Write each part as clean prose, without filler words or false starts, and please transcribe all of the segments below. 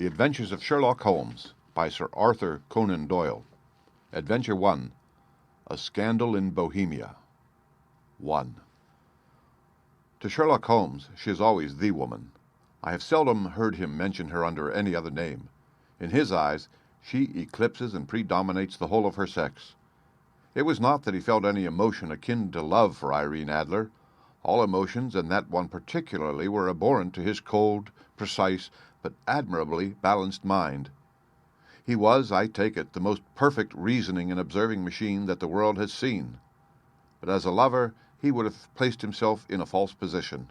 The Adventures of Sherlock Holmes by Sir Arthur Conan Doyle. Adventure 1. A Scandal in Bohemia. 1. To Sherlock Holmes she is always the woman. I have seldom heard him mention her under any other name. In his eyes she eclipses and predominates the whole of her sex. It was not that he felt any emotion akin to love for Irene Adler. All emotions, and that one particularly, were abhorrent to his cold, precise, but admirably balanced mind. He was, I take it, the most perfect reasoning and observing machine that the world has seen. But as a lover he would have placed himself in a false position.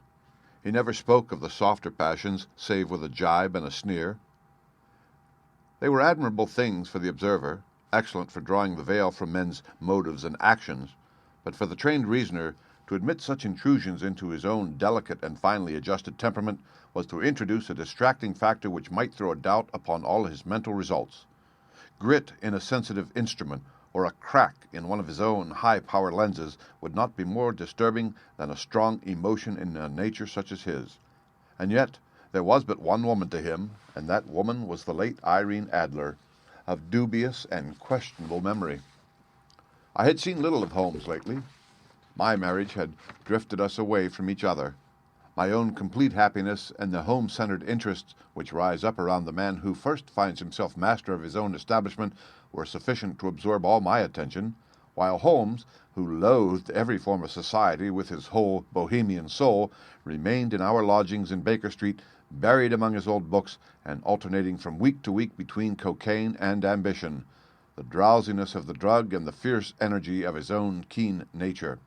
He never spoke of the softer passions, save with a jibe and a sneer. They were admirable things for the observer, excellent for drawing the veil from men's motives and actions, but for the trained reasoner to admit such intrusions into his own delicate and finely adjusted temperament was to introduce a distracting factor which might throw a doubt upon all his mental results. Grit in a sensitive instrument, or a crack in one of his own high-power lenses, would not be more disturbing than a strong emotion in a nature such as his. And yet there was but one woman to him, and that woman was the late Irene Adler, of dubious and questionable memory. I had seen little of Holmes lately. My marriage had drifted us away from each other. My own complete happiness and the home-centered interests which rise up around the man who first finds himself master of his own establishment were sufficient to absorb all my attention, while Holmes, who loathed every form of society with his whole Bohemian soul, remained in our lodgings in Baker Street, buried among his old books, and alternating from week to week between cocaine and ambition, the drowsiness of the drug and the fierce energy of his own keen nature.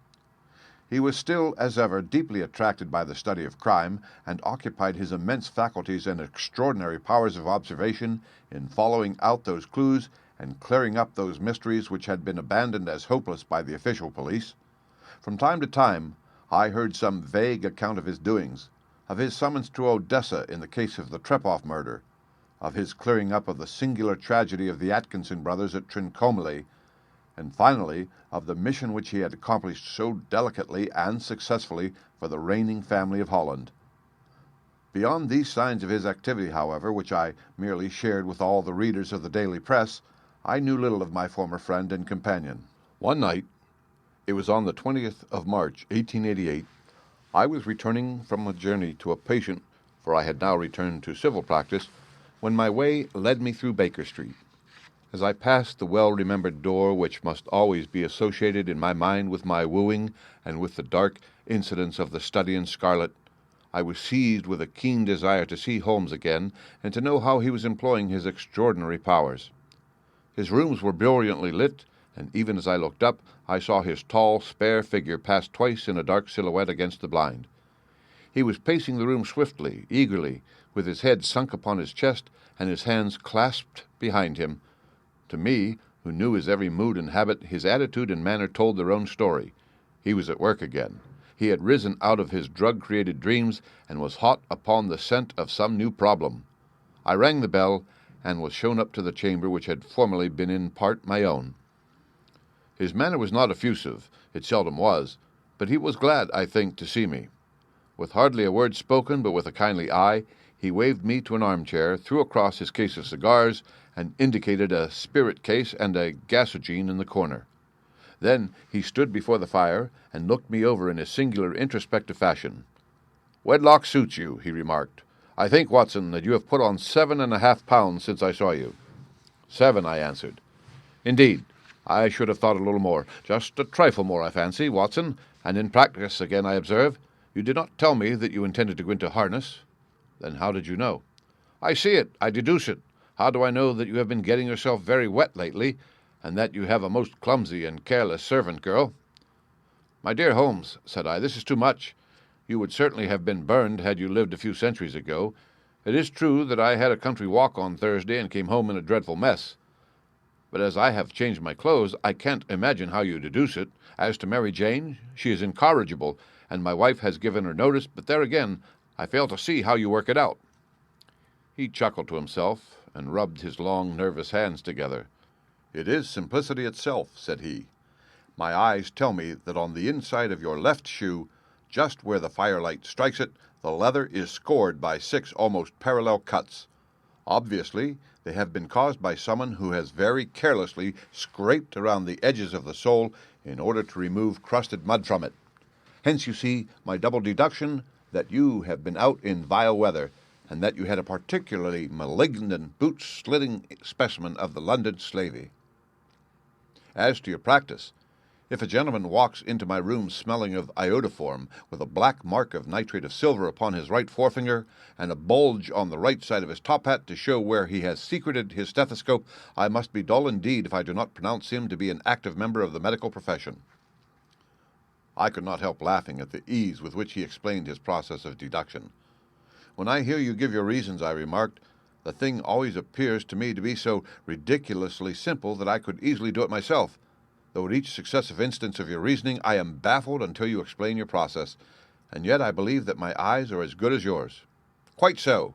He was still, as ever, deeply attracted by the study of crime, and occupied his immense faculties and extraordinary powers of observation in following out those clues and clearing up those mysteries which had been abandoned as hopeless by the official police. From time to time I heard some vague account of his doings, of his summons to Odessa in the case of the Trepoff murder, of his clearing up of the singular tragedy of the Atkinson brothers at Trincomalee, and finally of the mission which he had accomplished so delicately and successfully for the reigning family of Holland. Beyond these signs of his activity, however, which I merely shared with all the readers of the daily press, I knew little of my former friend and companion. One night, it was on the 20th of March, 1888, I was returning from a journey to a patient, for I had now returned to civil practice, when my way led me through Baker Street. As I passed the well-remembered door which must always be associated in my mind with my wooing and with the dark incidents of the Study in Scarlet, I was seized with a keen desire to see Holmes again and to know how he was employing his extraordinary powers. His rooms were brilliantly lit, and even as I looked up, I saw his tall, spare figure pass twice in a dark silhouette against the blind. He was pacing the room swiftly, eagerly, with his head sunk upon his chest and his hands clasped behind him. To me, who knew his every mood and habit, his attitude and manner told their own story. He was at work again. He had risen out of his drug-created dreams and was hot upon the scent of some new problem. I rang the bell and was shown up to the chamber which had formerly been in part my own. His manner was not effusive, it seldom was, but he was glad, I think, to see me. With hardly a word spoken, but with a kindly eye, he waved me to an armchair, threw across his case of cigars, and indicated a spirit case and a gasogene in the corner. Then he stood before the fire and looked me over in a singular introspective fashion. "Wedlock suits you," he remarked. "I think, Watson, that you have put on 7.5 pounds since I saw you." "7," I answered. "Indeed. I should have thought a little more. Just a trifle more, I fancy, Watson, and in practice again, I observe. You did not tell me that you intended to go into harness." "Then how did you know?" "I see it. I deduce it. How do I know that you have been getting yourself very wet lately, and that you have a most clumsy and careless servant girl?" "My dear Holmes," said I, "this is too much. You would certainly have been burned had you lived a few centuries ago. It is true that I had a country walk on Thursday and came home in a dreadful mess. But as I have changed my clothes, I can't imagine how you deduce it. As to Mary Jane, she is incorrigible, and my wife has given her notice, but there again, I fail to see how you work it out." He chuckled to himself and rubbed his long, nervous hands together. "It is simplicity itself," said he. "My eyes tell me that on the inside of your left shoe, just where the firelight strikes it, the leather is scored by 6 almost parallel cuts. Obviously, they have been caused by someone who has very carelessly scraped around the edges of the sole in order to remove crusted mud from it. Hence, you see, my double deduction that you have been out in vile weather, and that you had a particularly malignant boot-slitting specimen of the London slavey. As to your practice, if a gentleman walks into my room smelling of iodoform, with a black mark of nitrate of silver upon his right forefinger, and a bulge on the right side of his top hat to show where he has secreted his stethoscope, I must be dull indeed if I do not pronounce him to be an active member of the medical profession. I could not help laughing at the ease with which he explained his process of deduction. When I hear you give your reasons, I remarked, the thing always appears to me to be so ridiculously simple that I could easily do it myself, though at each successive instance of your reasoning I am baffled until you explain your process, and yet I believe that my eyes are as good as yours. Quite so,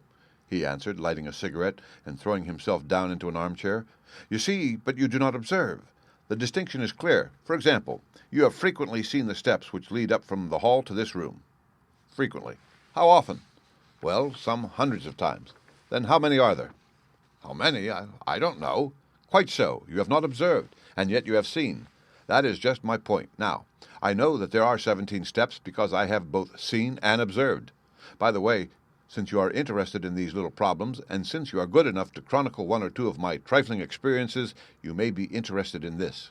he answered, lighting a cigarette and throwing himself down into an armchair. You see, but you do not observe. The distinction is clear. For example, you have frequently seen the steps which lead up from the hall to this room. Frequently. How often? Well, some hundreds of times. Then how many are there? How many? I don't know. Quite so. You have not observed, and yet you have seen. That is just my point. Now, I know that there are 17 steps because I have both seen and observed. By the way, since you are interested in these little problems, and since you are good enough to chronicle one or two of my trifling experiences, you may be interested in this.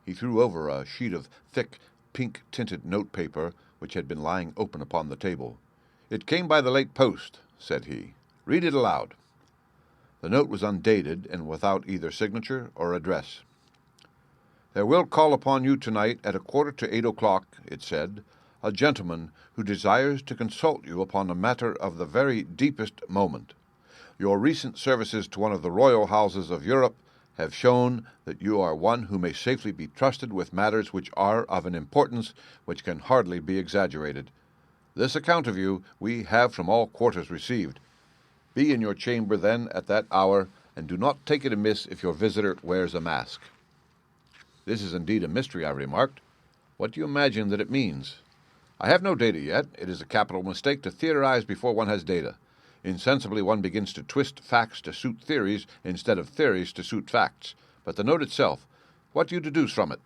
He threw over a sheet of thick, pink-tinted notepaper which had been lying open upon the table. It came by the late post, said he. Read it aloud. The note was undated and without either signature or address. There will call upon you tonight at 7:45, it said, a gentleman who desires to consult you upon a matter of the very deepest moment. Your recent services to one of the royal houses of Europe have shown that you are one who may safely be trusted with matters which are of an importance which can hardly be exaggerated. This account of you we have from all quarters received. Be in your chamber, then, at that hour, and do not take it amiss if your visitor wears a mask. This is indeed a mystery, I remarked. What do you imagine that it means? I have no data yet. It is a capital mistake to theorize before one has data. Insensibly one begins to twist facts to suit theories instead of theories to suit facts. But the note itself, what do you deduce from it?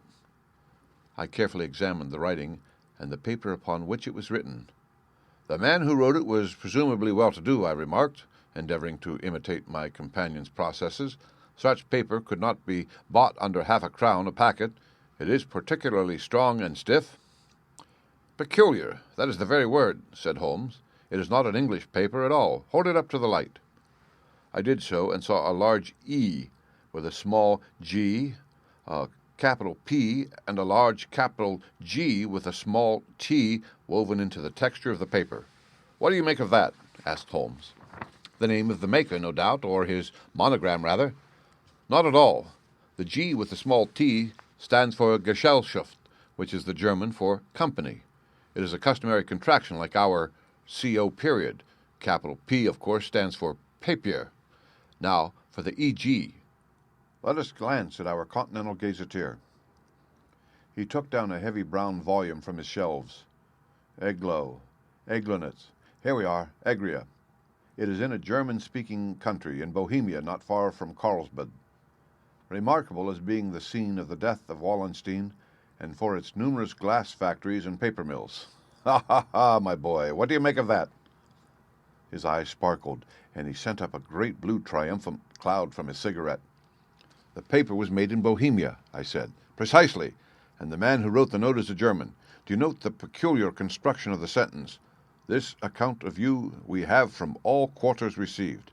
I carefully examined the writing and the paper upon which it was written. The man who wrote it was presumably well-to-do, I remarked, endeavoring to imitate my companion's processes. Such paper could not be bought under half a crown a packet. It is particularly strong and stiff. Peculiar, that is the very word, said Holmes. It is not an English paper at all. Hold it up to the light. I did so, and saw a large E with a small G, a capital P, and a large capital G with a small T woven into the texture of the paper. What do you make of that? Asked Holmes. The name of the maker, no doubt, or his monogram, rather. Not at all. The G with the small T stands for Gesellschaft, which is the German for company. It is a customary contraction like our CO period. Capital P, of course, stands for papier. Now, for the EG. Let us glance at our Continental Gazetteer. He took down a heavy brown volume from his shelves. Eglo, Eglinitz. Here we are, Egria. It is in a German-speaking country, in Bohemia, not far from Carlsbad. Remarkable as being the scene of the death of Wallenstein, and for its numerous glass factories and paper mills. Ha, ha, ha, my boy, what do you make of that? His eyes sparkled, and he sent up a great blue triumphant cloud from his cigarette. The paper was made in Bohemia, I said. Precisely, and the man who wrote the note is a German. Do you note the peculiar construction of the sentence? This account of you we have from all quarters received.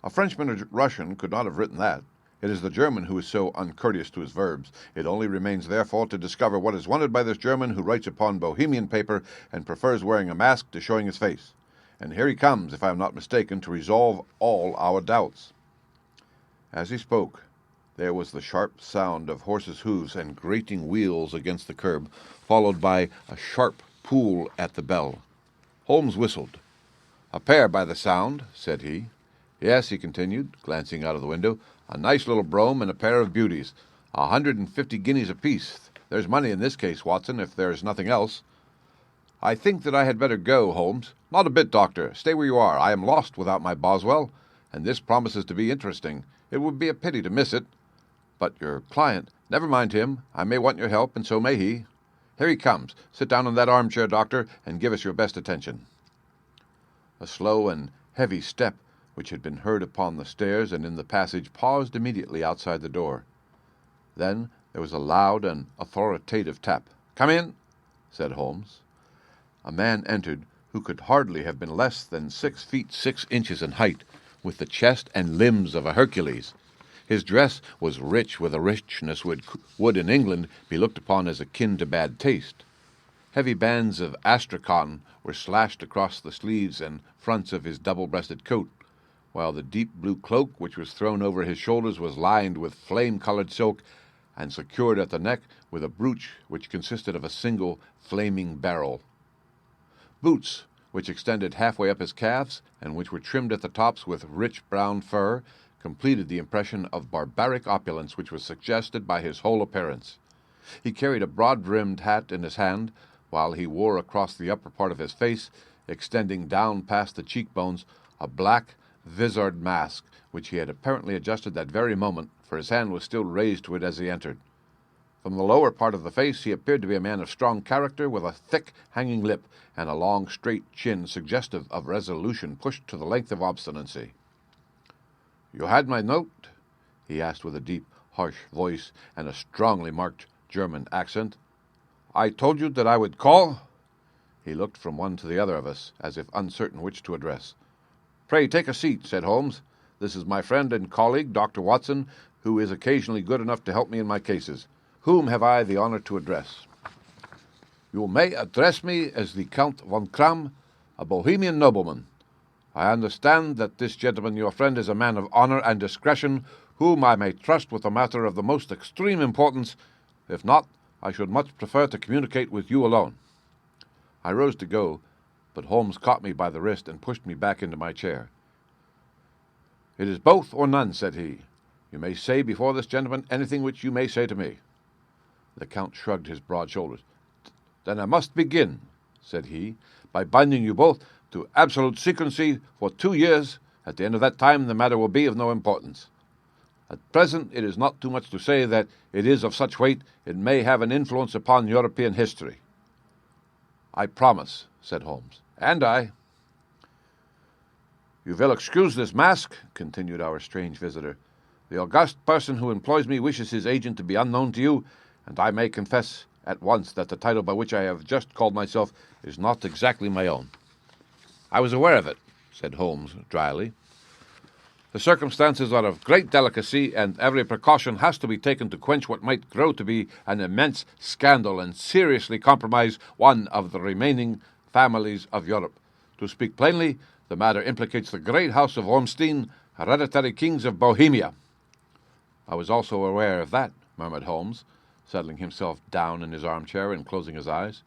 A Frenchman or Russian could not have written that. It is the German who is so uncourteous to his verbs. It only remains, therefore, to discover what is wanted by this German who writes upon Bohemian paper and prefers wearing a mask to showing his face. And here he comes, if I am not mistaken, to resolve all our doubts. As he spoke, there was the sharp sound of horses' hoofs and grating wheels against the curb, followed by a sharp pull at the bell. Holmes whistled. A pair by the sound, said he. Yes, he continued, glancing out of the window. A nice little brougham and a pair of beauties. 150 guineas apiece. There's money in this case, Watson, if there is nothing else. "I think that I had better go, Holmes." "Not a bit, Doctor. Stay where you are. I am lost without my Boswell, and this promises to be interesting. It would be a pity to miss it." "But your client—" "Never mind him. I may want your help, and so may he. Here he comes. Sit down in that armchair, Doctor, and give us your best attention." A slow and heavy step, which had been heard upon the stairs and in the passage, paused immediately outside the door. Then there was a loud and authoritative tap. "Come in," said Holmes. A man entered who could hardly have been less than 6 feet 6 inches in height, with the chest and limbs of a Hercules. His dress was rich with a richness which would in England be looked upon as akin to bad taste. Heavy bands of astrakhan were slashed across the sleeves and fronts of his double-breasted coat, while the deep blue cloak which was thrown over his shoulders was lined with flame-colored silk and secured at the neck with a brooch which consisted of a single flaming barrel. Boots, which extended halfway up his calves, and which were trimmed at the tops with rich brown fur, completed the impression of barbaric opulence which was suggested by his whole appearance. He carried a broad-brimmed hat in his hand, while he wore across the upper part of his face, extending down past the cheekbones, a black, vizard mask, which he had apparently adjusted that very moment, for his hand was still raised to it as he entered. From the lower part of the face he appeared to be a man of strong character, with a thick, hanging lip and a long, straight chin suggestive of resolution pushed to the length of obstinacy. "You had my note?" he asked with a deep, harsh voice and a strongly marked German accent. "I told you that I would call." He looked from one to the other of us, as if uncertain which to address. "Pray take a seat," said Holmes. "This is my friend and colleague, Dr. Watson, who is occasionally good enough to help me in my cases. Whom have I the honor to address?" "You may address me as the Count von Kramm, a Bohemian nobleman. I understand that this gentleman, your friend, is a man of honor and discretion, whom I may trust with a matter of the most extreme importance. If not, I should much prefer to communicate with you alone." I rose to go, but Holmes caught me by the wrist and pushed me back into my chair. "It is both or none," said he. "You may say before this gentleman anything which you may say to me." The Count shrugged his broad shoulders. "Then I must begin," said he, "by binding you both to absolute secrecy for 2 years. At the end of that time the matter will be of no importance. At present it is not too much to say that it is of such weight it may have an influence upon European history." "I promise," said Holmes. "And I." "You will excuse this mask," continued our strange visitor. "The august person who employs me wishes his agent to be unknown to you, and I may confess at once that the title by which I have just called myself is not exactly my own." "I was aware of it," said Holmes dryly. "The circumstances are of great delicacy, and every precaution has to be taken to quench what might grow to be an immense scandal and seriously compromise one of the remaining families of Europe. To speak plainly, the matter implicates the great house of Ormstein, hereditary kings of Bohemia." "I was also aware of that," murmured Holmes, settling himself down in his armchair and closing his eyes.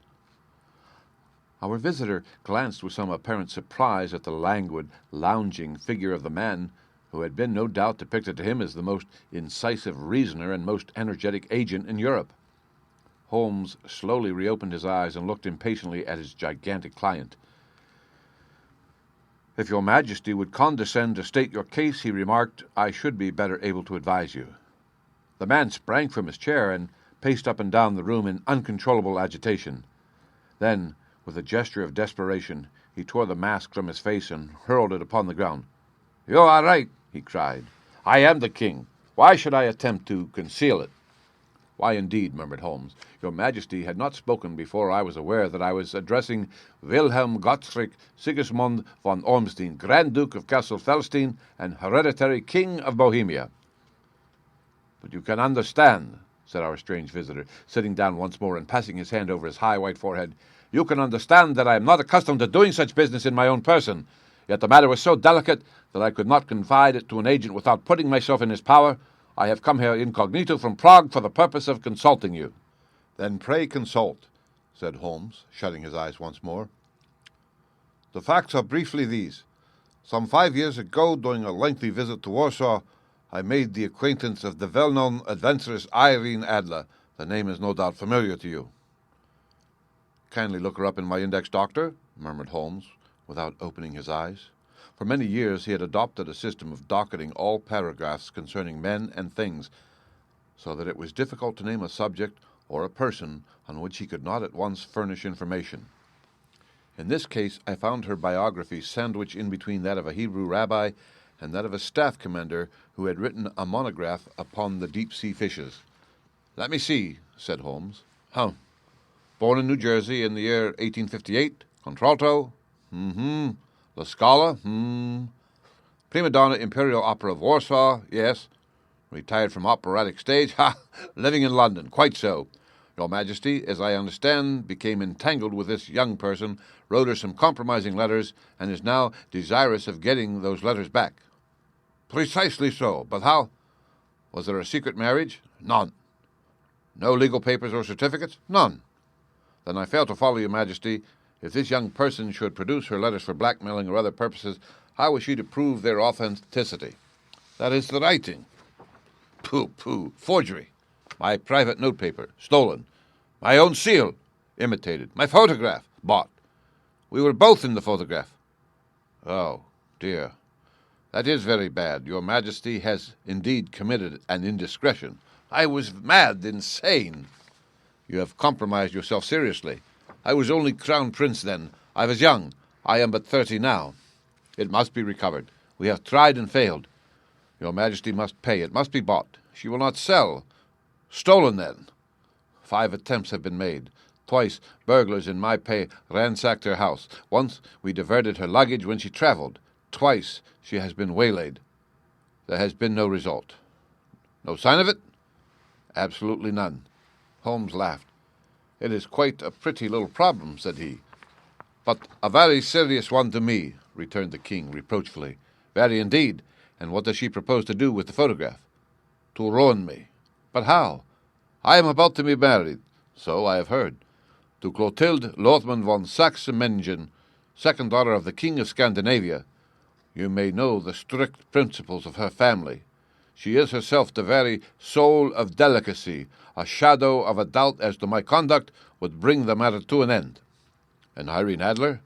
Our visitor glanced with some apparent surprise at the languid, lounging figure of the man who had been no doubt depicted to him as the most incisive reasoner and most energetic agent in Europe. Holmes slowly reopened his eyes and looked impatiently at his gigantic client. "If your Majesty would condescend to state your case," he remarked, "I should be better able to advise you." The man sprang from his chair and paced up and down the room in uncontrollable agitation. Then, with a gesture of desperation, he tore the mask from his face and hurled it upon the ground. "You are right," he cried. "I am the king. Why should I attempt to conceal it?" "Why, indeed," murmured Holmes. "Your Majesty had not spoken before I was aware that I was addressing Wilhelm Gottfried Sigismund von Ormstein, Grand Duke of Cassel-Felstein and hereditary King of Bohemia." "But you can understand," said our strange visitor, sitting down once more and passing his hand over his high white forehead, "you can understand that I am not accustomed to doing such business in my own person. Yet the matter was so delicate that I could not confide it to an agent without putting myself in his power. I have come here incognito from Prague for the purpose of consulting you." "Then pray consult," said Holmes, shutting his eyes once more. "The facts are briefly these. Some 5 years ago, during a lengthy visit to Warsaw, I made the acquaintance of the well-known adventuress Irene Adler. The name is no doubt familiar to you." Kindly look her up in my index, Doctor, murmured Holmes, without opening his eyes. For many years he had adopted a system of docketing all paragraphs concerning men and things, so that it was difficult to name a subject or a person on which he could not at once furnish information. In this case, I found her biography sandwiched in between that of a Hebrew rabbi and that of a staff commander who had written a monograph upon the deep-sea fishes. "Let me see," said Holmes. Born in New Jersey in the year 1858. Contralto? La Scala? Prima donna, Imperial Opera of Warsaw? Yes. Retired from operatic stage? Living in London? Quite so. Your Majesty, as I understand, became entangled with this young person, wrote her some compromising letters, and is now desirous of getting those letters back. Precisely so. But how? Was there a secret marriage? None. No legal papers or certificates? None. Then I fail to follow, Your Majesty. If this young person should produce her letters for blackmailing or other purposes, how was she to prove their authenticity? That is the writing. Pooh, forgery. My private notepaper, stolen. My own seal, imitated. My photograph, bought. We were both in the photograph. Oh, dear. That is very bad. Your Majesty has indeed committed an indiscretion. I was mad, insane. You have compromised yourself seriously. I was only Crown Prince then. I was young. I am but 30 now. It must be recovered. We have tried and failed. Your Majesty must pay. It must be bought. She will not sell. Stolen, then. 5 attempts have been made. Twice, burglars in my pay ransacked her house. Once, we diverted her luggage when she traveled. Twice, she has been waylaid. There has been no result. No sign of it? Absolutely none. Holmes laughed. It is quite a pretty little problem, said he. But a very serious one to me, returned the king reproachfully. Very indeed. And what does she propose to do with the photograph? To ruin me. But how? I am about to be married, so I have heard, to Clotilde Lothman von Saxe-Meiningen, second daughter of the King of Scandinavia. You may know the strict principles of her family. She is herself the very soul of delicacy. A shadow of a doubt as to my conduct would bring the matter to an end. And Irene Adler?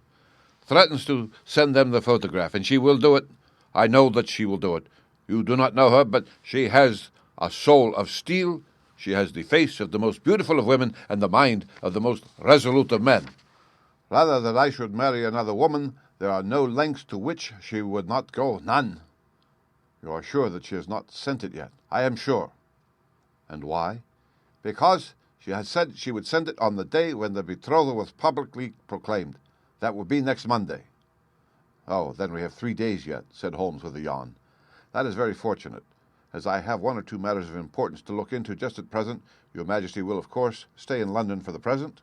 Threatens to send them the photograph, and she will do it. I know that she will do it. You do not know her, but she has a soul of steel. She has the face of the most beautiful of women and the mind of the most resolute of men. Rather that I should marry another woman, there are no lengths to which she would not go, none. You are sure that she has not sent it yet? I am sure. And why? Because she has said she would send it on the day when the betrothal was publicly proclaimed. That would be next Monday. Oh, then we have 3 days yet, said Holmes with a yawn. That is very fortunate. As I have 1 or 2 matters of importance to look into just at present, Your Majesty will, of course, stay in London for the present?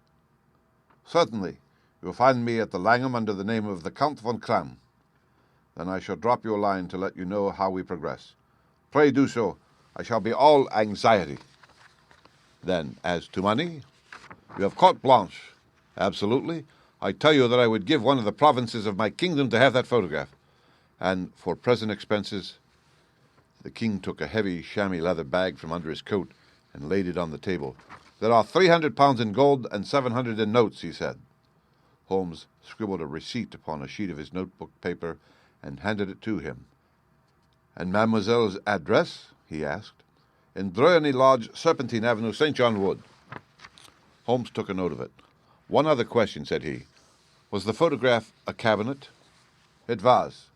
Certainly. You will find me at the Langham under the name of the Count von Kram. Then I shall drop you a line to let you know how we progress. Pray do so. I shall be all anxiety. Then, as to money, you have carte blanche. Absolutely. I tell you that I would give one of the provinces of my kingdom to have that photograph. And for present expenses, the king took a heavy chamois leather bag from under his coat and laid it on the table. There are 300 pounds in gold and 700 in notes, he said. Holmes scribbled a receipt upon a sheet of his notebook paper and handed it to him. And mademoiselle's address? He asked. In Drury Lodge, Serpentine Avenue, St. John Wood. Holmes took a note of it. One other question, said he. Was the photograph a cabinet? It was.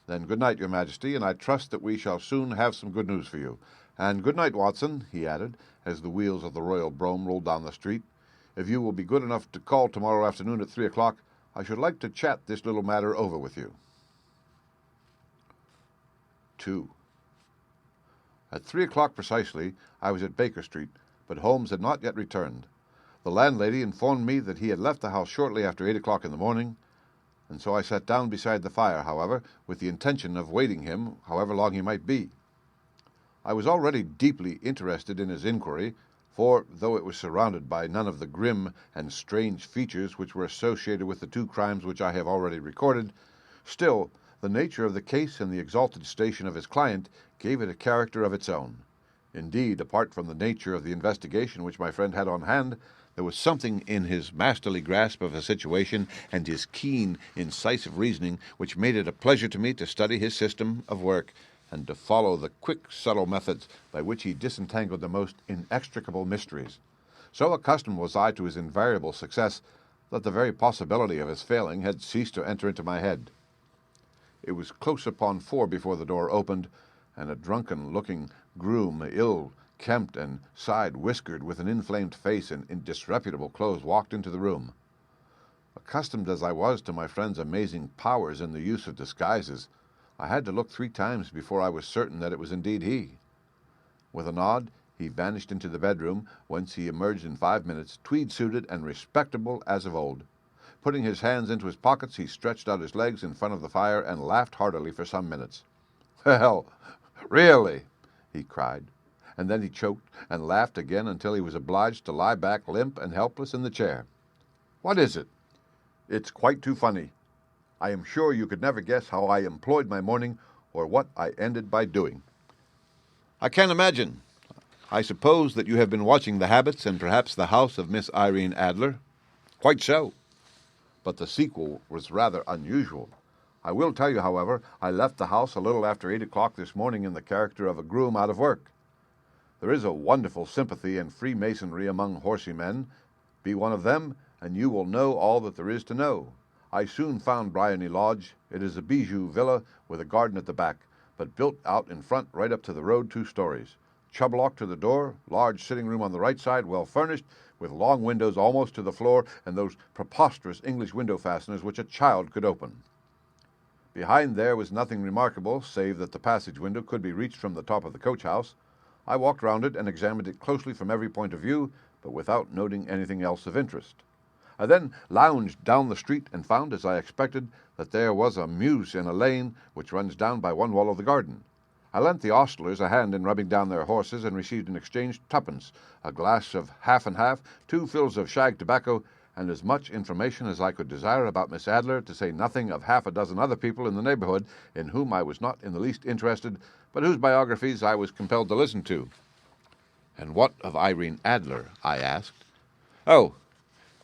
Then good night, Your Majesty, and I trust that we shall soon have some good news for you. And good night, Watson, he added, as the wheels of the royal brougham rolled down the street. If you will be good enough to call tomorrow afternoon at 3 o'clock, I should like to chat this little matter over with you. 2. At 3 o'clock precisely, I was at Baker Street, but Holmes had not yet returned. The landlady informed me that he had left the house shortly after 8 o'clock in the morning, and so I sat down beside the fire, however, with the intention of waiting him, however long he might be. I was already deeply interested in his inquiry, for, though it was surrounded by none of the grim and strange features which were associated with the 2 crimes which I have already recorded, still, the nature of the case and the exalted station of his client gave it a character of its own. Indeed, apart from the nature of the investigation which my friend had on hand, There was something in his masterly grasp of a situation and his keen, incisive reasoning which made it a pleasure to me to study his system of work and to follow the quick, subtle methods by which he disentangled the most inextricable mysteries. So accustomed was I to his invariable success that the very possibility of his failing had ceased to enter into my head. It was close upon 4 before the door opened, and a drunken-looking groom, ill-kempt and side-whiskered, with an inflamed face and in disreputable clothes, walked into the room. Accustomed as I was to my friend's amazing powers in the use of disguises, I had to look 3 times before I was certain that it was indeed he. With a nod, he vanished into the bedroom, whence he emerged in 5 minutes, tweed-suited and respectable as of old. Putting his hands into his pockets, he stretched out his legs in front of the fire and laughed heartily for some minutes. "Well, really," he cried, and then he choked and laughed again until he was obliged to lie back limp and helpless in the chair. "What is it?" "It's quite too funny. I am sure you could never guess how I employed my morning or what I ended by doing." "I can't imagine. I suppose that you have been watching the habits and perhaps the house of Miss Irene Adler?" "Quite so. But the sequel was rather unusual. I will tell you, however, I left the house a little after 8 o'clock this morning in the character of a groom out of work. There is a wonderful sympathy and freemasonry among horsey men. Be one of them, and you will know all that there is to know. I soon found Briony Lodge. It is a bijou villa with a garden at the back, but built out in front right up to the road, 2 stories. Chublock to the door, large sitting room on the right side, well furnished, with long windows almost to the floor, and those preposterous English window fasteners which a child could open. Behind there was nothing remarkable, save that the passage window could be reached from the top of the coach-house. I walked round it and examined it closely from every point of view, but without noting anything else of interest. I then lounged down the street and found, as I expected, that there was a mews in a lane which runs down by one wall of the garden. I lent the ostlers a hand in rubbing down their horses and received in exchange 2pence, a glass of half and half, 2 fills of shag tobacco, and as much information as I could desire about Miss Adler, to say nothing of 6 other people in the neighborhood in whom I was not in the least interested, but whose biographies I was compelled to listen to. "And what of Irene Adler?" I asked. "Oh,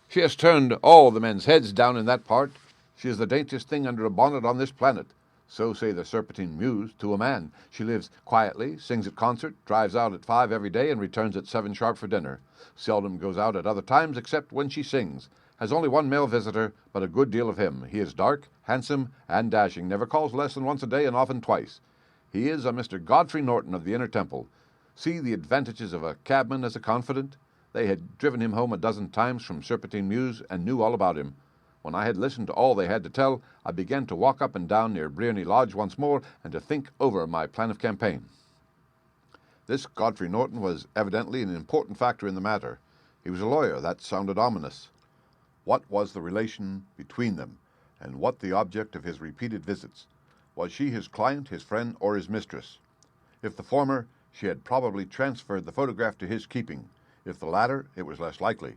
she has turned all the men's heads down in that part. She is the daintiest thing under a bonnet on this planet. So say the Serpentine Mews to a man. She lives quietly, sings at concert, drives out at 5 every day, and returns at 7 sharp for dinner. Seldom goes out at other times except when she sings. Has only 1 male visitor, but a good deal of him. He is dark, handsome, and dashing, never calls less than once a day, and often twice. He is a Mr. Godfrey Norton of the Inner Temple. See the advantages of a cabman as a confidant. They had driven him home 12 times from Serpentine Mews, and knew all about him. When I had listened to all they had to tell, I began to walk up and down near Briony Lodge once more, and to think over my plan of campaign." This Godfrey Norton was evidently an important factor in the matter. He was a lawyer. That sounded ominous. What was the relation between them, and what the object of his repeated visits? Was she his client, his friend, or his mistress? If the former, she had probably transferred the photograph to his keeping. If the latter, it was less likely.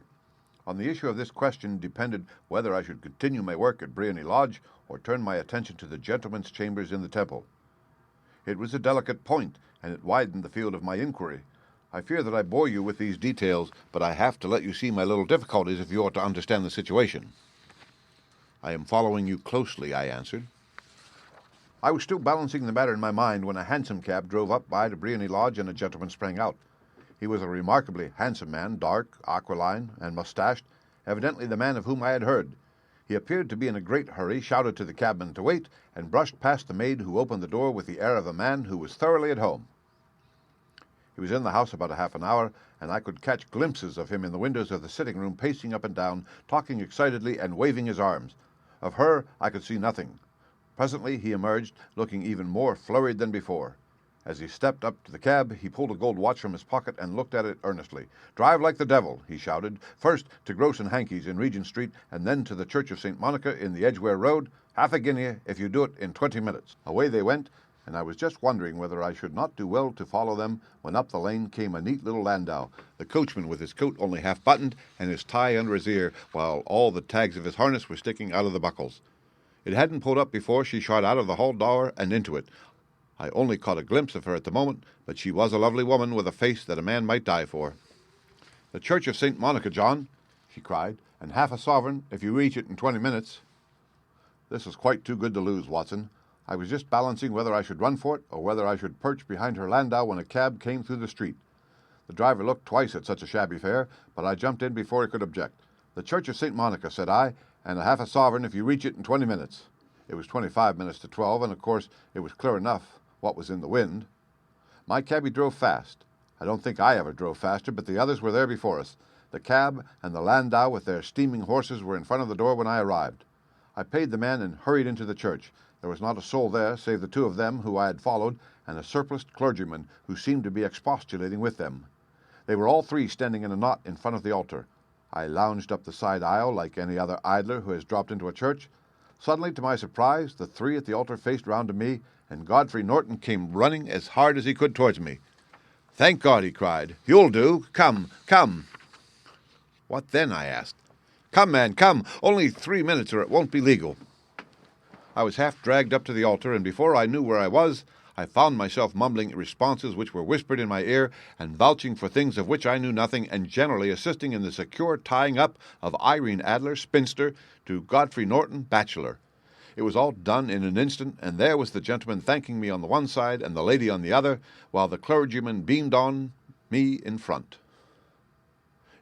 On the issue of this question depended whether I should continue my work at Briony Lodge or turn my attention to the gentlemen's chambers in the Temple. It was a delicate point, and it widened the field of my inquiry. I fear that I bore you with these details, but I have to let you see my little difficulties if you are to understand the situation. "I am following you closely," I answered. I was still balancing the matter in my mind when a hansom cab drove up by to Briony Lodge, and a gentleman sprang out. He was a remarkably handsome man, dark, aquiline, and mustached, evidently the man of whom I had heard. He appeared to be in a great hurry, shouted to the cabman to wait, and brushed past the maid, who opened the door with the air of a man who was thoroughly at home. He was in the house about half an hour, and I could catch glimpses of him in the windows of the sitting-room, pacing up and down, talking excitedly, and waving his arms. Of her I could see nothing. Presently he emerged, looking even more flurried than before. As he stepped up to the cab, he pulled a gold watch from his pocket and looked at it earnestly. "Drive like the devil," he shouted, "first to Gross and Hankey's in Regent Street, and then to the Church of St. Monica in the Edgware Road. Half a guinea if you do it in 20 minutes. Away they went, and I was just wondering whether I should not do well to follow them, when up the lane came a neat little landau, the coachman with his coat only half buttoned, and his tie under his ear, while all the tags of his harness were sticking out of the buckles. It hadn't pulled up before she shot out of the hall door and into it. I only caught a glimpse of her at the moment, but she was a lovely woman with a face that a man might die for. "The Church of St. Monica, John. she cried, "and half a sovereign if you reach it in 20 minutes." This was quite too good to lose, Watson. I was just balancing whether I should run for it or whether I should perch behind her landau when a cab came through the street. The driver looked twice at such a shabby fare, but I jumped in before he could object. "The Church of St. Monica," said I, "and a half a sovereign if you reach it in 20 minutes. It was 25 minutes to 12, and of course it was clear enough what was in the wind. My cabby drove fast. I don't think I ever drove faster, but the others were there before us. The cab and the landau with their steaming horses were in front of the door when I arrived. I paid the man and hurried into the church. There was not a soul there save the two of them who I had followed and a surpliced clergyman who seemed to be expostulating with them. They were all three standing in a knot in front of the altar. I lounged up the side aisle like any other idler who has dropped into a church. Suddenly, to my surprise, the three at the altar faced round to me, and Godfrey Norton came running as hard as he could towards me. "Thank God," he cried. "You'll do. Come, come." "What then?" I asked. "Come, man, come. Only 3 minutes or it won't be legal." I was half dragged up to the altar, and before I knew where I was, I found myself mumbling responses which were whispered in my ear, and vouching for things of which I knew nothing, and generally assisting in the secure tying up of Irene Adler, spinster, to Godfrey Norton, bachelor. It was all done in an instant, and there was the gentleman thanking me on the one side and the lady on the other, while the clergyman beamed on me in front.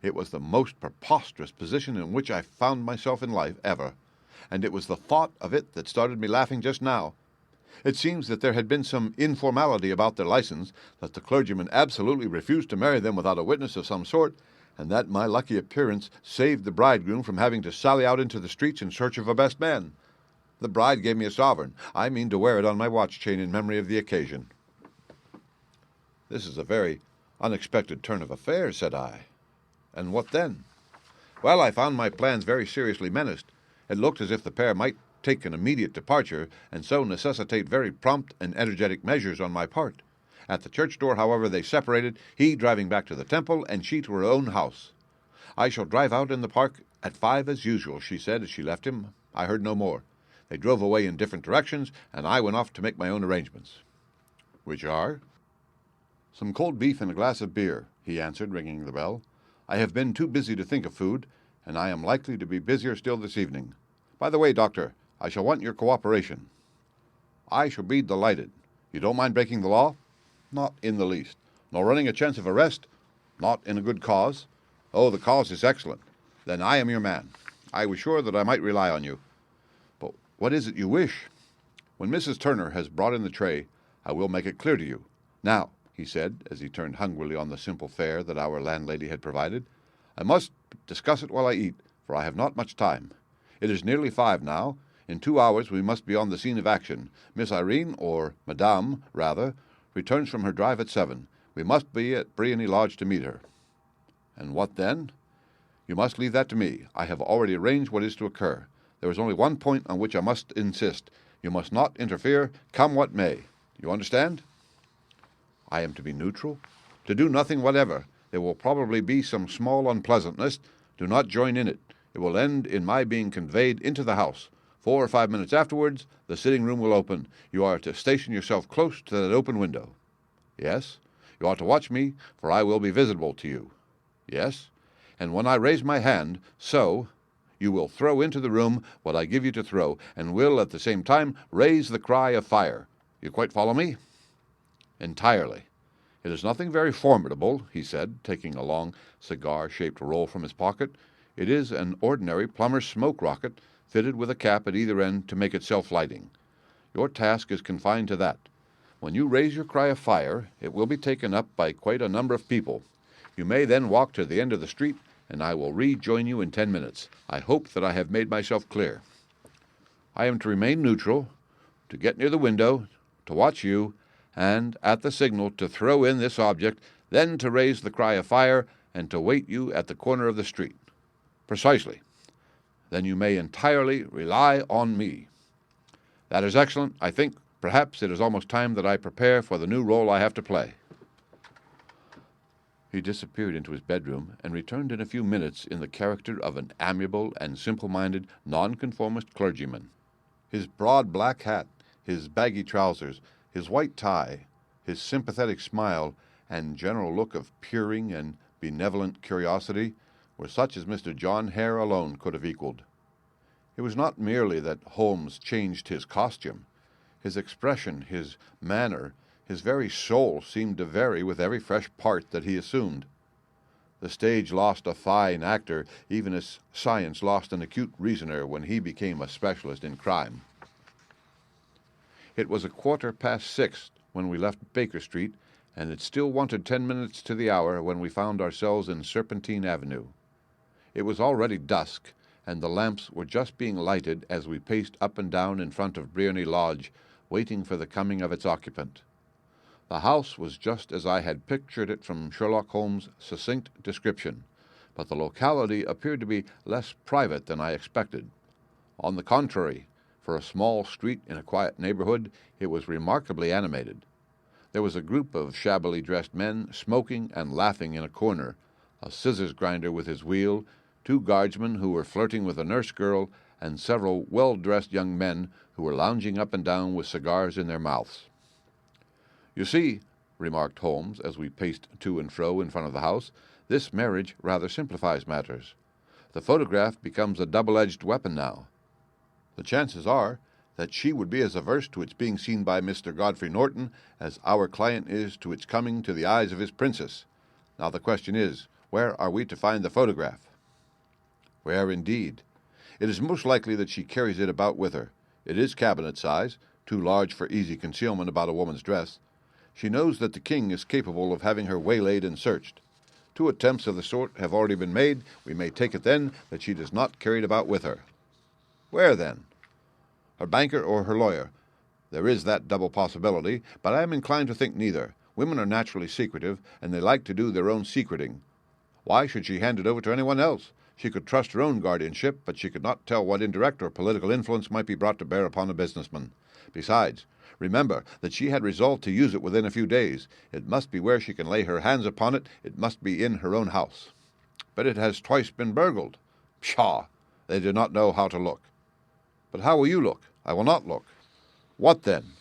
It was the most preposterous position in which I found myself in life ever, and it was the thought of it that started me laughing just now. It seems that there had been some informality about their license, that the clergyman absolutely refused to marry them without a witness of some sort, and that my lucky appearance saved the bridegroom from having to sally out into the streets in search of a best man. The bride gave me a sovereign. I mean to wear it on my watch chain in memory of the occasion. "This is a very unexpected turn of affairs," said I. "And what then?" "Well, I found my plans very seriously menaced. It looked as if the pair might take an immediate departure, and so necessitate very prompt and energetic measures on my part. At the church door, however, they separated, he driving back to the temple, and she to her own house. 'I shall drive out in the park at 5 as usual,' she said as she left him. I heard no more. They drove away in different directions, and I went off to make my own arrangements." "Which are?" "Some cold beef and a glass of beer," he answered, ringing the bell. "I have been too busy to think of food, and I am likely to be busier still this evening. By the way, Doctor, I shall want your cooperation." "I shall be delighted. You don't mind breaking the law?" "Not in the least." "Nor running a chance of arrest?" "Not in a good cause." "Oh, the cause is excellent. Then I am your man. I was sure that I might rely on you. But what is it you wish?" "When Mrs. Turner has brought in the tray, I will make it clear to you. Now," he said, as he turned hungrily on the simple fare that our landlady had provided, "I must discuss it while I eat, for I have not much time. It is nearly 5 now. In 2 hours we must be on the scene of action. Miss Irene, or Madame, rather, returns from her drive at 7. We must be at Briony Lodge to meet her." "And what then?" "You must leave that to me. I have already arranged what is to occur. There is only one point on which I must insist. You must not interfere, come what may. You understand?" "I am to be neutral?" "To do nothing whatever. There will probably be some small unpleasantness. Do not join in it. It will end in my being conveyed into the house. 4 or 5 minutes afterwards, the sitting-room will open. You are to station yourself close to that open window." "Yes." "You are to watch me, for I will be visible to you." "Yes." "And when I raise my hand, so, you will throw into the room what I give you to throw, and will at the same time raise the cry of fire. You quite follow me?" "Entirely." "It is nothing very formidable," he said, taking a long cigar-shaped roll from his pocket. "It is an ordinary plumber's smoke rocket, fitted with a cap at either end to make it self-lighting. Your task is confined to that. When you raise your cry of fire, it will be taken up by quite a number of people. You may then walk to the end of the street, and I will rejoin you in 10 minutes. I hope that I have made myself clear. I am to remain neutral, to get near the window, to watch you, and, at the signal, to throw in this object, then to raise the cry of fire, and to wait you at the corner of the street." "Precisely." "Then you may entirely rely on me." "That is excellent. I think, perhaps, it is almost time that I prepare for the new role I have to play." He disappeared into his bedroom, and returned in a few minutes in the character of an amiable and simple-minded nonconformist clergyman. His broad black hat, his baggy trousers, his white tie, his sympathetic smile, and general look of peering and benevolent curiosity were such as Mr. John Hare alone could have equaled. It was not merely that Holmes changed his costume. His expression, his manner, his very soul seemed to vary with every fresh part that he assumed. The stage lost a fine actor, even as science lost an acute reasoner when he became a specialist in crime. It was 6:15 when we left Baker Street, and it still wanted 10 minutes to the hour when we found ourselves in Serpentine Avenue. It was already dusk, and the lamps were just being lighted as we paced up and down in front of Briony Lodge, waiting for the coming of its occupant. The house was just as I had pictured it from Sherlock Holmes' succinct description, but the locality appeared to be less private than I expected. On the contrary, for a small street in a quiet neighborhood, it was remarkably animated. There was a group of shabbily dressed men smoking and laughing in a corner, a scissors grinder with his wheel, 2 guardsmen who were flirting with a nurse girl, and several well-dressed young men who were lounging up and down with cigars in their mouths. "You see," remarked Holmes as we paced to and fro in front of the house, "this marriage rather simplifies matters. The photograph becomes a double-edged weapon now. The chances are that she would be as averse to its being seen by Mr. Godfrey Norton as our client is to its coming to the eyes of his princess. Now the question is, where are we to find the photograph?" "Where, indeed? It is most likely that she carries it about with her. It is cabinet size, too large for easy concealment about a woman's dress. She knows that the king is capable of having her waylaid and searched. 2 attempts of the sort have already been made. We may take it then that she does not carry it about with her." "Where, then?" "Her banker or her lawyer. There is that double possibility, but I am inclined to think neither. Women are naturally secretive, and they like to do their own secreting. Why should she hand it over to anyone else? She could trust her own guardianship, but she could not tell what indirect or political influence might be brought to bear upon a businessman. Besides, remember that she had resolved to use it within a few days. It must be where she can lay her hands upon it. It must be in her own house." "But it has twice been burgled." "Pshaw! They do not know how to look." "But how will you look?" "I will not look." "What then?"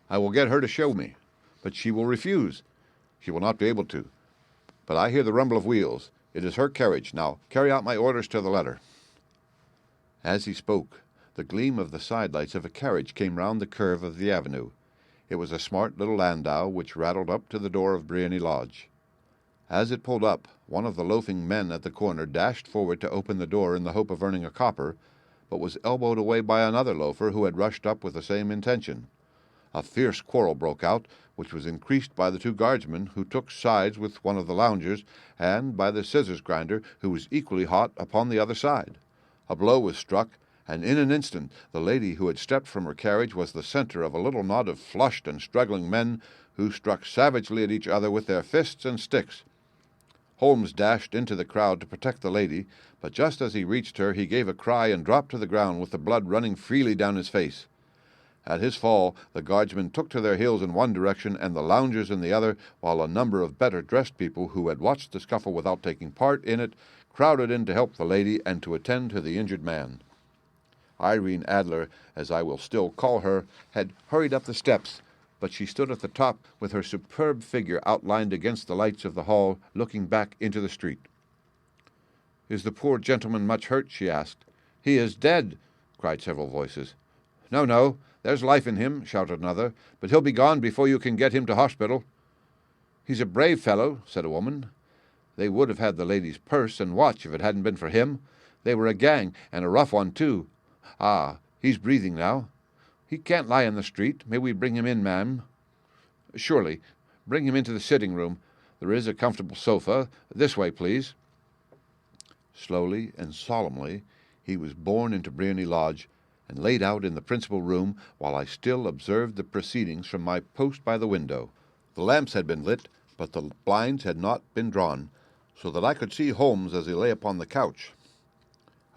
"I will get her to show me." "But she will refuse." "She will not be able to. But I hear the rumble of wheels. It is her carriage. Now carry out my orders to the letter." As he spoke, the gleam of the sidelights of a carriage came round the curve of the avenue. It was a smart little landau which rattled up to the door of Briony Lodge. As it pulled up, one of the loafing men at the corner dashed forward to open the door in the hope of earning a copper, but was elbowed away by another loafer who had rushed up with the same intention. A fierce quarrel broke out, which was increased by the 2 guardsmen who took sides with one of the loungers, and by the scissors grinder who was equally hot upon the other side. A blow was struck, and in an instant the lady who had stepped from her carriage was the center of a little knot of flushed and struggling men who struck savagely at each other with their fists and sticks. Holmes dashed into the crowd to protect the lady, but just as he reached her he gave a cry and dropped to the ground with the blood running freely down his face. At his fall, the guardsmen took to their heels in one direction and the loungers in the other, while a number of better-dressed people who had watched the scuffle without taking part in it crowded in to help the lady and to attend to the injured man. Irene Adler, as I will still call her, had hurried up the steps, but she stood at the top with her superb figure outlined against the lights of the hall, looking back into the street. "Is the poor gentleman much hurt?" she asked. "He is dead," cried several voices. "No, no, there's life in him," shouted another, "but he'll be gone before you can get him to hospital." "He's a brave fellow," said a woman. "They would have had the lady's purse and watch if it hadn't been for him. They were a gang, and a rough one, too. Ah, he's breathing now. He can't lie in the street. May we bring him in, ma'am?" "Surely. Bring him into the sitting-room. There is a comfortable sofa. This way, please." Slowly and solemnly he was borne into Briony Lodge and laid out in the principal room, while I still observed the proceedings from my post by the window. The lamps had been lit, but the blinds had not been drawn, so that I could see Holmes as he lay upon the couch.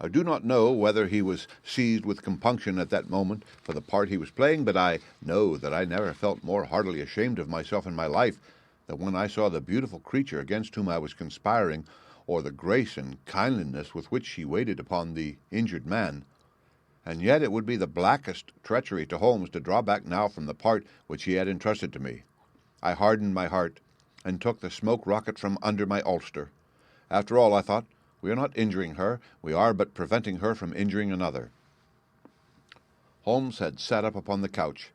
I do not know whether he was seized with compunction at that moment for the part he was playing, but I know that I never felt more heartily ashamed of myself in my life than when I saw the beautiful creature against whom I was conspiring, or the grace and kindliness with which she waited upon the injured man. And yet it would be the blackest treachery to Holmes to draw back now from the part which he had entrusted to me. I hardened my heart, and took the smoke rocket from under my ulster. After all, I thought, We are not injuring her. We are but preventing her from injuring another." Holmes had sat up upon the couch,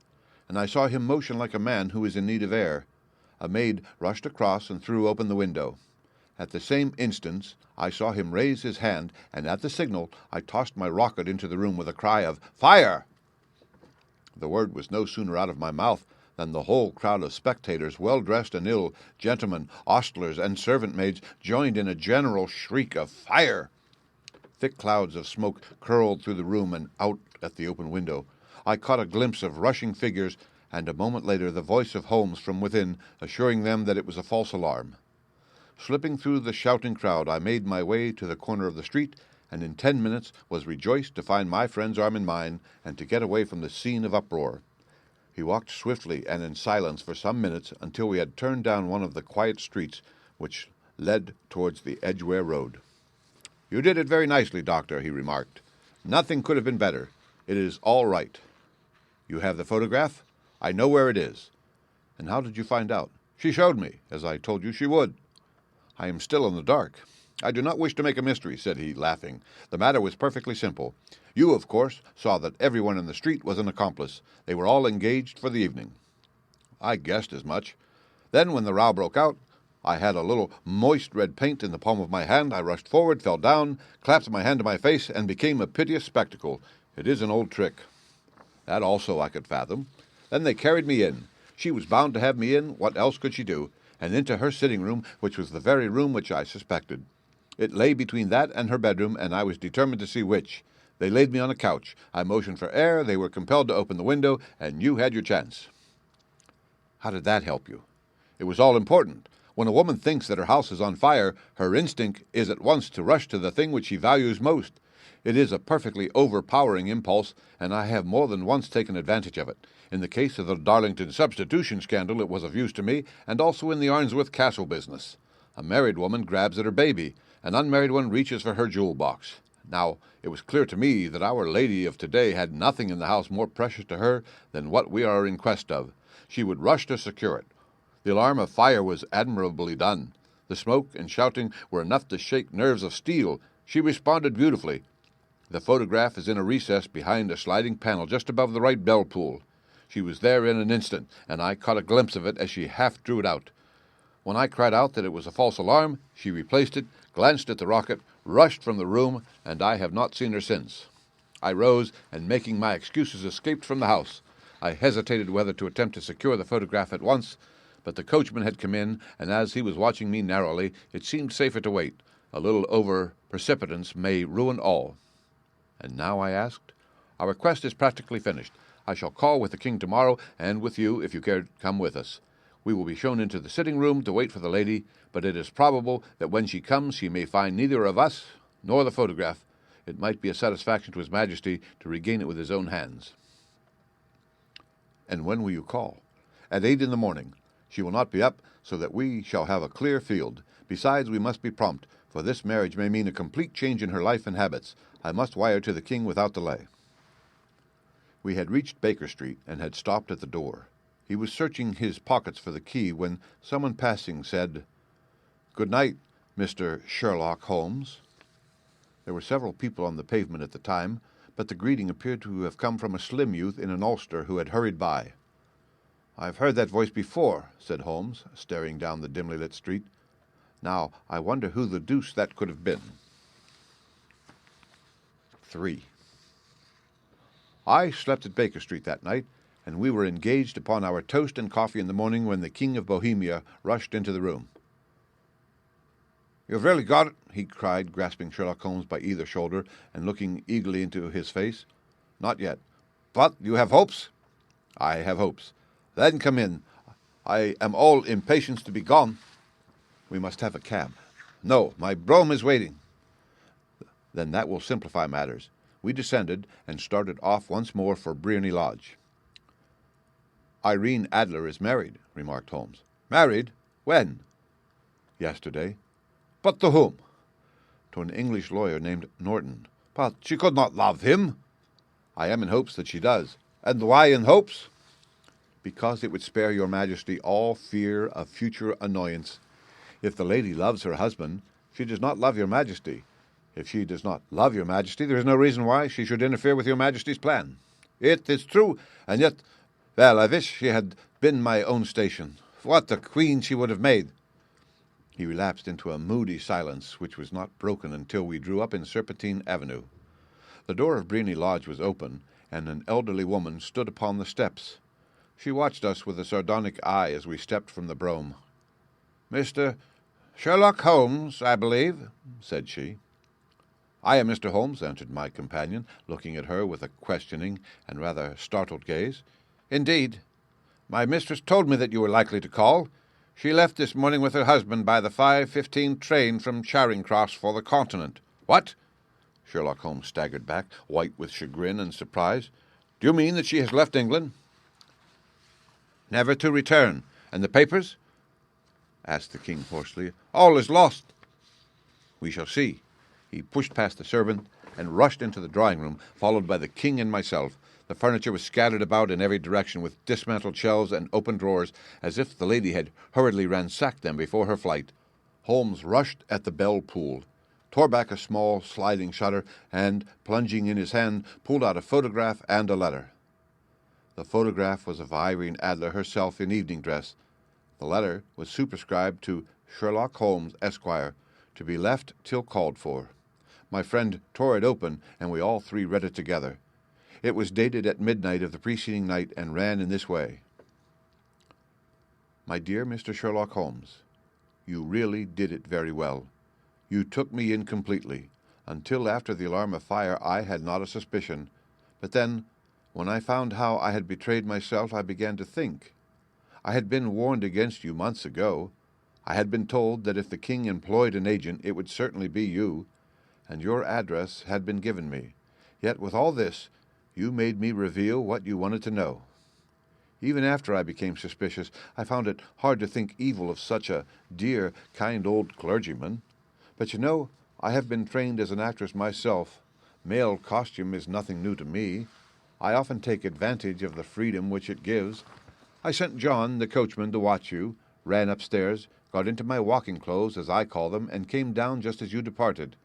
and I saw him motion like a man who is in need of air. A maid rushed across and threw open the window. At the same instant I saw him raise his hand, and at the signal I tossed my rocket into the room with a cry of "Fire!" The word was no sooner out of my mouth than the whole crowd of spectators, well-dressed and ill, gentlemen, ostlers, and servant-maids, joined in a general shriek of "Fire!" Thick clouds of smoke curled through the room and out at the open window. I caught a glimpse of rushing figures, and a moment later the voice of Holmes from within, assuring them that it was a false alarm. Slipping through the shouting crowd, I made my way to the corner of the street, and in 10 minutes was rejoiced to find my friend's arm in mine and to get away from the scene of uproar. He walked swiftly and in silence for some minutes until we had turned down one of the quiet streets which led towards the Edgware Road. "You did it very nicely, Doctor," he remarked. "Nothing could have been better. It is all right. You have the photograph? I know where it is." "And how did you find out?" "She showed me, as I told you she would." "I am still in the dark." "I do not wish to make a mystery," said he, laughing. "The matter was perfectly simple. You, of course, saw that everyone in the street was an accomplice. They were all engaged for the evening." "I guessed as much. Then, when the row broke out, I had a little moist red paint in the palm of my hand. I rushed forward, fell down, clapped my hand to my face, and became a piteous spectacle. It is an old trick." "That also I could fathom." "Then they carried me in. She was bound to have me in. What else could she do? And into her sitting room, which was the very room which I suspected. It lay between that and her bedroom, and I was determined to see which. They laid me on a couch. I motioned for air. They were compelled to open the window, and you had your chance." "How did that help you?" "It was all important. When a woman thinks that her house is on fire, her instinct is at once to rush to the thing which she values most. It is a perfectly overpowering impulse, and I have more than once taken advantage of it. In the case of the Darlington substitution scandal, it was of use to me, and also in the Arnsworth Castle business. A married woman grabs at her baby. An unmarried one reaches for her jewel box. Now, it was clear to me that Our Lady of today had nothing in the house more precious to her than what we are in quest of. She would rush to secure it. The alarm of fire was admirably done. The smoke and shouting were enough to shake nerves of steel. She responded beautifully. The photograph is in a recess behind a sliding panel just above the right bell pull. She was there in an instant, and I caught a glimpse of it as she half drew it out. When I cried out that it was a false alarm, she replaced it, glanced at the rocket, rushed from the room, and I have not seen her since. I rose, and making my excuses, escaped from the house. I hesitated whether to attempt to secure the photograph at once, but the coachman had come in, and as he was watching me narrowly, it seemed safer to wait. A little over-precipitance may ruin all. "And now?" I asked. "Our quest is practically finished. I shall call with the king tomorrow, and with you, if you care to come with us. We will be shown into the sitting-room to wait for the lady, but it is probable that when she comes she may find neither of us nor the photograph. It might be a satisfaction to His Majesty to regain it with his own hands." "And when will you call?" "At 8 in the morning. She will not be up, so that we shall have a clear field. Besides, we must be prompt, for this marriage may mean a complete change in her life and habits. I must wire to the king without delay." We had reached Baker Street and had stopped at the door. He was searching his pockets for the key when someone passing said, "Good night, Mr. Sherlock Holmes." There were several people on the pavement at the time, but the greeting appeared to have come from a slim youth in an ulster who had hurried by. "I've heard that voice before," said Holmes, staring down the dimly lit street. "Now, I wonder who the deuce that could have been." 3. I slept at Baker Street that night, and we were engaged upon our toast and coffee in the morning when the King of Bohemia rushed into the room. "You've really got it?" he cried, grasping Sherlock Holmes by either shoulder and looking eagerly into his face. "Not yet." "But you have hopes?" "I have hopes." "Then come in. I am all impatience to be gone." "We must have a cab." "No, my brougham is waiting." "Then that will simplify matters." We descended and started off once more for Briony Lodge. "Irene Adler is married," remarked Holmes. "Married? When?" "Yesterday." "But to whom?" "To an English lawyer named Norton." "But she could not love him." "I am in hopes that she does." "And why in hopes?" "Because it would spare your Majesty all fear of future annoyance. If the lady loves her husband, she does not love your Majesty, If she does not love your Majesty, there is no reason why she should interfere with your Majesty's plan. It is true, and yet, well, I wish she had been my own station. What a queen she would have made!" He relapsed into a moody silence, which was not broken until we drew up in Serpentine Avenue. The door of Briony Lodge was open, and an elderly woman stood upon the steps. She watched us with a sardonic eye as we stepped from the brougham. "Mr. Sherlock Holmes, I believe," said she. "I am Mr. Holmes," answered my companion, looking at her with a questioning and rather startled gaze. "Indeed. My mistress told me that you were likely to call. She left this morning with her husband by the 5:15 train from Charing Cross for the Continent." "What?" Sherlock Holmes staggered back, white with chagrin and surprise. "Do you mean that she has left England?" "Never to return. And the papers?" asked the king hoarsely. "All is lost." "We shall see." He pushed past the servant and rushed into the drawing-room, followed by the king and myself. The furniture was scattered about in every direction, with dismantled shelves and open drawers, as if the lady had hurriedly ransacked them before her flight. Holmes rushed at the bell pull, tore back a small sliding shutter, and, plunging in his hand, pulled out a photograph and a letter. The photograph was of Irene Adler herself in evening dress. The letter was superscribed to Sherlock Holmes, Esquire, to be left till called for. My friend tore it open, and we all three read it together. It was dated at midnight of the preceding night, and ran in this way: "My dear Mr. Sherlock Holmes, you really did it very well. You took me in completely. Until after the alarm of fire I had not a suspicion. But then, when I found how I had betrayed myself, I began to think. I had been warned against you months ago. I had been told that if the king employed an agent, it would certainly be you, and your address had been given me. Yet with all this, you made me reveal what you wanted to know. Even after I became suspicious, I found it hard to think evil of such a dear, kind old clergyman. But you know, I have been trained as an actress myself. Male costume is nothing new to me. I often take advantage of the freedom which it gives. I sent John, the coachman, to watch you, ran upstairs, got into my walking clothes, as I call them, and came down just as you departed.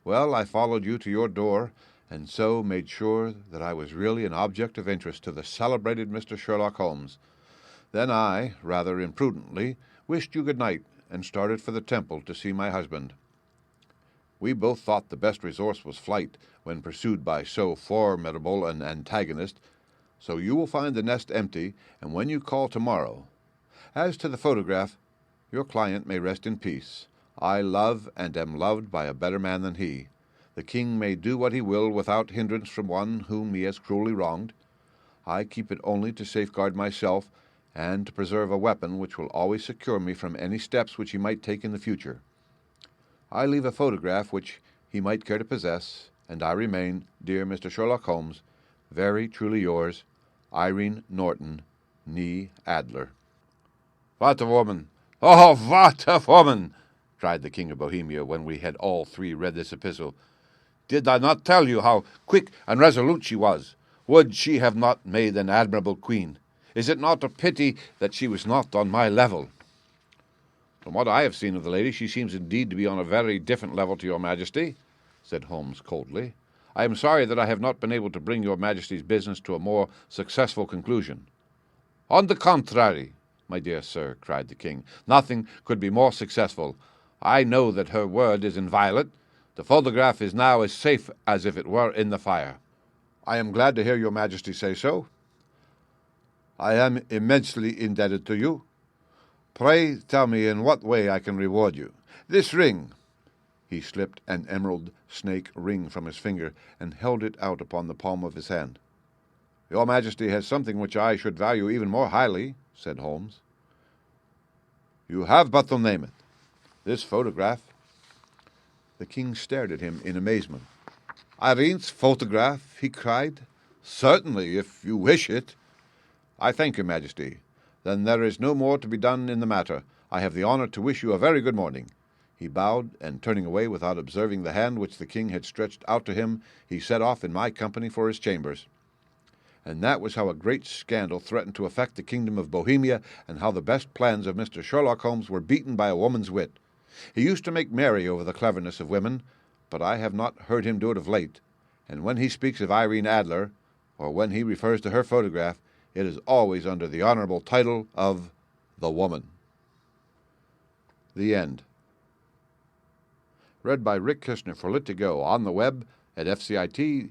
Well, I followed you to your door, and so made sure that I was really an object of interest to the celebrated Mr. Sherlock Holmes. Then I, rather imprudently, wished you good night, and started for the Temple to see my husband. We both thought the best resource was flight, when pursued by so formidable an antagonist, so you will find the nest empty, and when you call tomorrow. As to the photograph, your client may rest in peace. I love and am loved by a better man than he. The king may do what he will without hindrance from one whom he has cruelly wronged. I keep it only to safeguard myself, and to preserve a weapon which will always secure me from any steps which he might take in the future. I leave a photograph which he might care to possess, and I remain, dear Mr. Sherlock Holmes, very truly yours, Irene Norton, née Adler." "What a woman! Oh, what a woman!" cried the King of Bohemia, when we had all three read this epistle. "Did I not tell you how quick and resolute she was? Would she have not made an admirable queen? Is it not a pity that she was not on my level?" "From what I have seen of the lady, she seems indeed to be on a very different level to your Majesty," said Holmes coldly. "I am sorry that I have not been able to bring your Majesty's business to a more successful conclusion." "On the contrary, my dear sir," cried the king, "nothing could be more successful. I know that her word is inviolate. The photograph is now as safe as if it were in the fire." "I am glad to hear your Majesty say so. I am immensely indebted to you. Pray tell me in what way I can reward you. This ring—" He slipped an emerald snake ring from his finger and held it out upon the palm of his hand. "Your Majesty has something which I should value even more highly," said Holmes. "You have but to name it." "This photograph." The king stared at him in amazement. "Irene's photograph?" he cried. "Certainly, if you wish it." "I thank your Majesty. Then there is no more to be done in the matter. I have the honor to wish you a very good morning." He bowed, and turning away without observing the hand which the king had stretched out to him, he set off in my company for his chambers. And that was how a great scandal threatened to affect the kingdom of Bohemia, and how the best plans of Mr. Sherlock Holmes were beaten by a woman's wit. He used to make merry over the cleverness of women, but I have not heard him do it of late, and when he speaks of Irene Adler, or when he refers to her photograph, it is always under the honorable title of The Woman. The End. Read by Rick Kishner for Lit2Go on the web at fcit.usf.edu.